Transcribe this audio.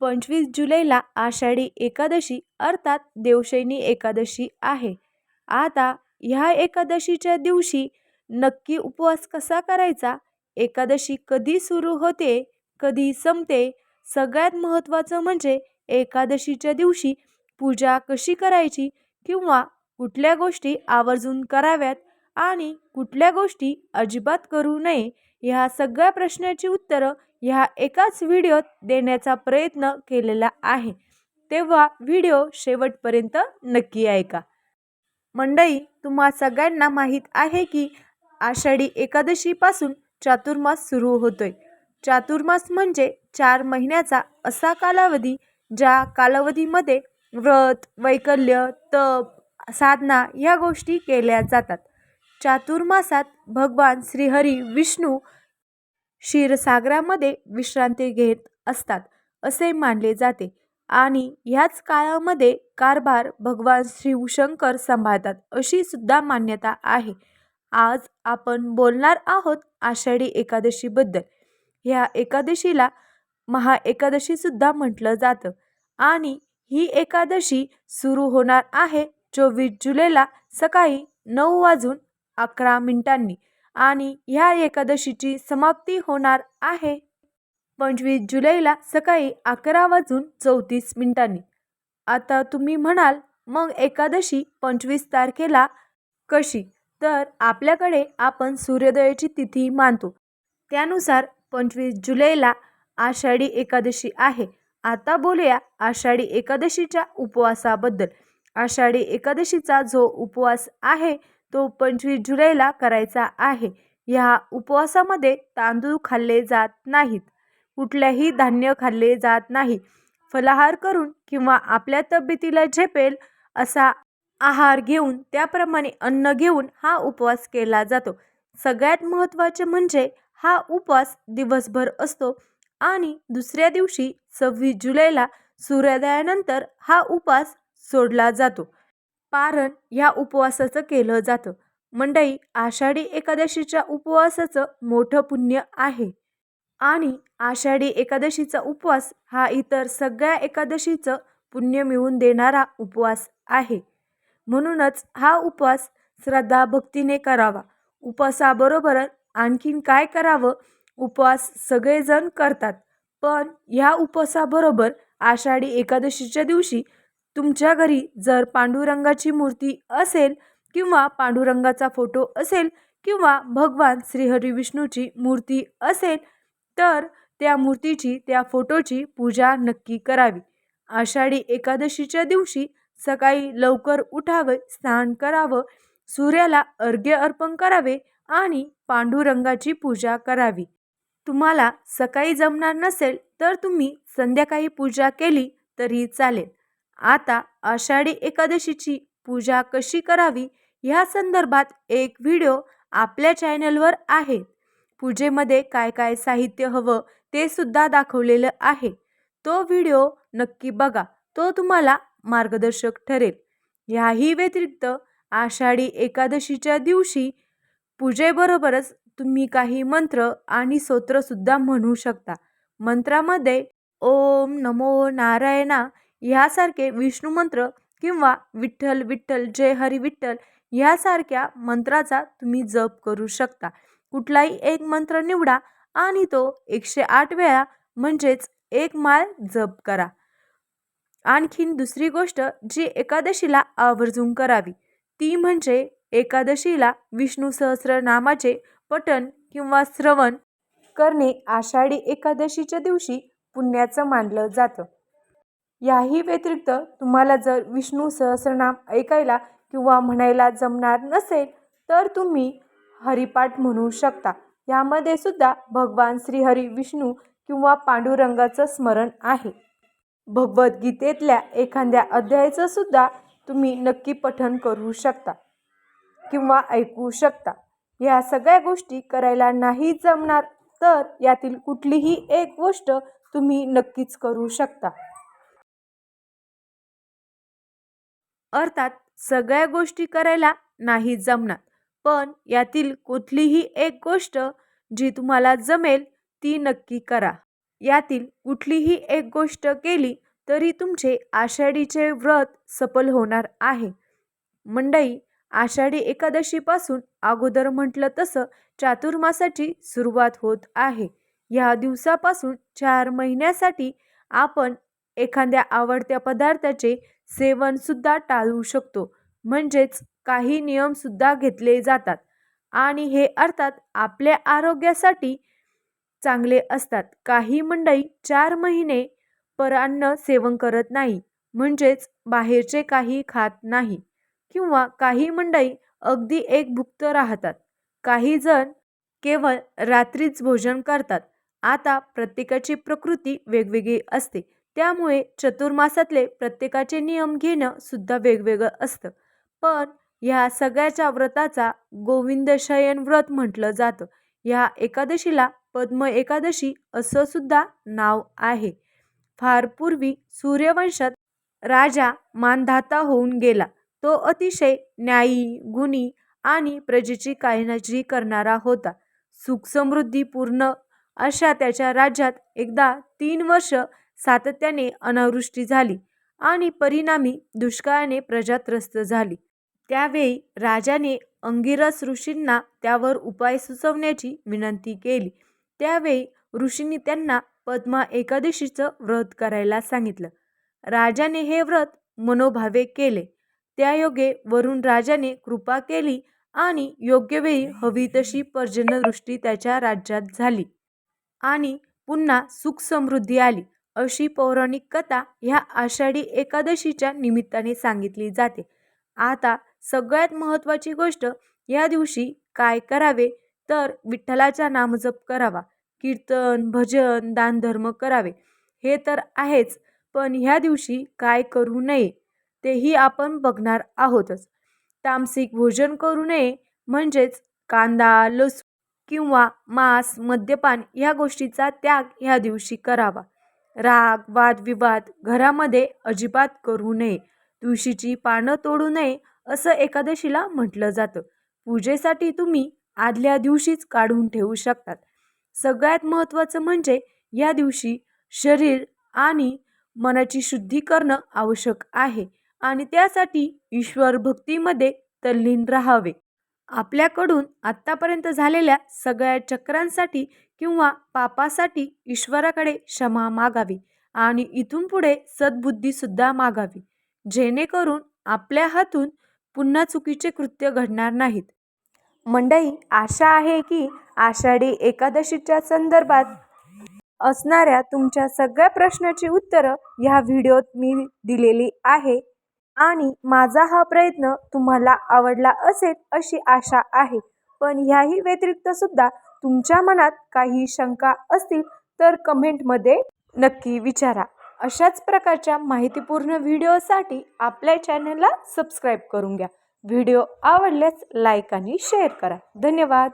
25 जुलैला आषाढी एकादशी अर्थात देवशयनी एकादशी आहे. आता ह्या एकादशीच्या दिवशी नक्की उपवास कसा करायचा, एकादशी कधी सुरू होते, कधी संपते, सगळ्यात महत्त्वाचं म्हणजे एकादशीच्या दिवशी पूजा कशी करायची किंवा कुठल्या गोष्टी आवर्जून कराव्यात आणि कुठल्या गोष्टी अजिबात करू नये, ह्या सगळ्या प्रश्नाची उत्तरं ह्या एकाच व्हिडिओत देण्याचा प्रयत्न केलेला आहे. तेव्हा व्हिडिओ शेवटपर्यंत नक्की ऐका. मंडळी, तुम्हा सगळ्यांना माहीत आहे की आषाढी एकादशीपासून चातुर्मास सुरू होतोय. चातुर्मास म्हणजे 4 महिन्याचा असा कालावधी ज्या कालावधीमध्ये व्रत, वैकल्य, तप, साधना या गोष्टी केल्या जातात. चातुर्मासात भगवान श्रीहरी विष्णू क्षीरसागरामध्ये विश्रांती घेत असतात असे मानले जाते आणि ह्याच काळामध्ये कारभार भगवान शिवशंकर सांभाळतात अशी सुद्धा मान्यता आहे. आज आपण बोलणार आहोत आषाढी एकादशीबद्दल. ह्या एकादशीला महाएकादशी सुद्धा म्हटलं जातं आणि ही एकादशी सुरू होणार आहे 24 जुलैला सकाळी 9:11 आणि ह्या एकादशीची समाप्ती होणार आहे 25 जुलैला सकाळी 11:34. आता तुम्ही म्हणाल, मग एकादशी 25 तारखेला कशी? तर आपल्याकडे आपण सूर्योदयाची तिथी मानतो, त्यानुसार 25 जुलैला आषाढी एकादशी आहे. आता बोलूया आषाढी एकादशीच्या उपवासाबद्दल. आषाढी एकादशीचा जो उपवास आहे तो 25 जुलैला करायचा आहे. ह्या उपवासामध्ये तांदूळ खाल्ले जात नाहीत, कुठल्याही धान्य खाल्ले जात नाही. फलाहार करून किंवा आपल्या तब्येतीला झेपेल असा आहार घेऊन, त्याप्रमाणे अन्न घेऊन हा उपवास केला जातो. सगळ्यात महत्त्वाचे म्हणजे हा उपवास दिवसभर असतो आणि दुसऱ्या दिवशी 26 जुलैला सूर्योदयानंतर हा उपवास सोडला जातो. पारण ह्या उपवासाचं केलं जातं. मंडळी, आषाढी एकादशीच्या उपवासाचं मोठं पुण्य आहे आणि आषाढी एकादशीचा उपवास हा इतर सगळ्या एकादशीचं पुण्य मिळवून देणारा उपवास आहे. म्हणूनच हा उपवास श्रद्धा भक्तीने करावा. उपवासाबरोबर आणखीन काय करावं? उपवास सगळेजण करतात, पण ह्या उपवासाबरोबर आषाढी एकादशीच्या दिवशी तुमच्या घरी जर पांडुरंगाची मूर्ती असेल किंवा पांडुरंगाचा फोटो असेल किंवा भगवान श्रीहरी विष्णूची मूर्ती असेल तर त्या मूर्तीची, त्या फोटोची पूजा नक्की करावी. आषाढी एकादशीच्या दिवशी सकाळी लवकर उठावे, स्नान करावं, सूर्याला अर्घ्य अर्पण करावे आणि पांडुरंगाची पूजा करावी. तुम्हाला सकाळी जमणार नसेल तर तुम्ही संध्याकाळी पूजा केली तरी चालेल. आता आषाढी एकादशीची पूजा कशी करावी ह्या संदर्भात एक व्हिडिओ आपल्या चॅनलवर आहे. पूजेमध्ये काय काय साहित्य हवं ते सुद्धा दाखवलेलं आहे. तो व्हिडिओ नक्की बघा, तो तुम्हाला मार्गदर्शक ठरेल. ह्याही व्यतिरिक्त आषाढी एकादशीच्या दिवशी पूजेबरोबरच तुम्ही काही मंत्र आणि स्तोत्र सुद्धा म्हणू शकता. मंत्रामध्ये ओम नमो नारायणा ह्यासारखे विष्णू मंत्र किंवा विठ्ठल विठ्ठल जय हरी विठ्ठल ह्यासारख्या मंत्राचा तुम्ही जप करू शकता. कुठलाही एक मंत्र निवडा आणि तो 108 वेळा म्हणजेच एक माळ जप करा. आणखीन दुसरी गोष्ट जी एकादशीला आवर्जून करावी ती म्हणजे एकादशीला विष्णू सहस्रनामाचे पठण किंवा श्रवण करणे आषाढी एकादशीच्या दिवशी पुण्याचं मानलं जातं. याही व्यतिरिक्त तुम्हाला जर विष्णू सहस्रनाम ऐकायला किंवा म्हणायला जमणार नसेल तर तुम्ही हरिपाठ म्हणू शकता. यामध्ये सुद्धा भगवान श्रीहरी विष्णू किंवा पांडुरंगाचं स्मरण आहे. भगवद्गीतेतल्या एखाद्या अध्यायाचं सुद्धा तुम्ही नक्की पठण करू शकता किंवा ऐकू शकता. या सगळ्या गोष्टी करायला नाही जमणार तर यातील कुठलीही एक गोष्ट तुम्ही नक्कीच करू शकता. अर्थात सगळ्या गोष्टी करायला नाही जमणार, पण यातील कुठलीही एक गोष्ट जी तुम्हाला जमेल ती नक्की करा. यातील कुठलीही एक गोष्ट केली तरी तुमचे आषाढीचे व्रत सफल होणार आहे. मंडळी, आषाढी एकादशीपासून अगोदर म्हटलं तसं चातुर्मासाची सुरुवात होत आहे. या दिवसापासून 4 महिन्यासाठी आपण एखाद्या आवडत्या पदार्थाचे सेवन सुद्धा टाळू शकतो. म्हणजेच काही नियम सुद्धा घेतले जातात आणि हे अर्थात आपल्या आरोग्यासाठी चांगले असतात. काही मंडळी 4 महिने परान्न सेवन करत नाही, म्हणजेच बाहेरचे काही खात नाही, किंवा काही मंडळी अगदी एकभुक्त राहतात. काही जण केवळ रात्रीच भोजन करतात. आता प्रत्येकाची प्रकृती वेगवेगळी असते, त्यामुळे चतुर्मासातले प्रत्येकाचे नियम घेणं सुद्धा वेगवेगळं असतं. पण ह्या सगळ्याच्या व्रताचा गोविंद शयन व्रत म्हटलं जातं. ह्या एकादशीला पद्म एकादशी असं सुद्धा नाव आहे. फार पूर्वी सूर्यवंशात राजा मानधाता होऊन गेला. तो अतिशय न्यायी, गुणी आणि प्रजेची काळजी करणारा होता. सुख समृद्धी पूर्ण अशा त्याच्या राज्यात एकदा 3 वर्ष सातत्याने अनावृष्टी झाली आणि परिणामी दुष्काळाने प्रजा त्रस्त झाली. त्यावेळी राजाने अंगिरस ऋषींना त्यावर उपाय सुचवण्याची विनंती केली. त्यावेळी ऋषींनी त्यांना पद्मा एकादशीचं व्रत करायला सांगितलं. राजाने हे व्रत मनोभावे केले. त्यायोगे वरून राजाने कृपा केली आणि योग्य वेळी हवी तशी पर्जन्यवृष्टी त्याच्या राज्यात झाली आणि पुन्हा सुख समृद्धी आली. अशी पौराणिक कथा ह्या आषाढी एकादशीच्या निमित्ताने सांगितली जाते. आता सगळ्यात महत्त्वाची गोष्ट, या दिवशी काय करावे तर विठ्ठलाचा नामजप करावा, कीर्तन, भजन, दानधर्म करावे, हे तर आहेच. पण ह्या दिवशी काय करू नये तेही आपण बघणार आहोतच. तामसिक भोजन करू नये, म्हणजेच कांदा, लसूण किंवा मांस, मद्यपान या गोष्टीचा त्याग ह्या दिवशी करावा. राग, वादविवाद घरामध्ये अजिबात करू नये. तुळशीची पानं तोडू नये असं एकादशीला म्हटलं जातं. पूजेसाठी तुम्ही आदल्या दिवशीच काढून ठेवू शकतात. सगळ्यात महत्त्वाचं म्हणजे या दिवशी शरीर आणि मनाची शुद्धी करणं आवश्यक आहे आणि त्यासाठी ईश्वर भक्तीमध्ये तल्लीन राहावे. आपल्याकडून आत्तापर्यंत झालेल्या सगळ्या चक्रांसाठी किंवा पापासाठी ईश्वराकडे क्षमा मागावी आणि इथून पुढे सद्बुद्धी सुद्धा मागावी, जेणेकरून आपल्या हातून पुन्हा चुकीचे कृत्य घडणार नाहीत. मंडळी, आशा आहे की आषाढी एकादशीच्या संदर्भात असणाऱ्या तुमच्या सगळ्या प्रश्नाची उत्तरं ह्या व्हिडिओत मी दिलेली आहे आणि माझा हा प्रयत्न तुम्हाला आवडला असेल अशी आशा आहे. पण ह्याही व्यतिरिक्त सुद्धा तुमच्या मनात काही शंका असतील तर कमेंटमध्ये नक्की विचारा. अशाच प्रकारच्या माहितीपूर्ण व्हिडिओसाठी आपल्या चॅनलला सबस्क्राईब करून घ्या. व्हिडिओ आवडल्यास लाईक आणि शेअर करा. धन्यवाद.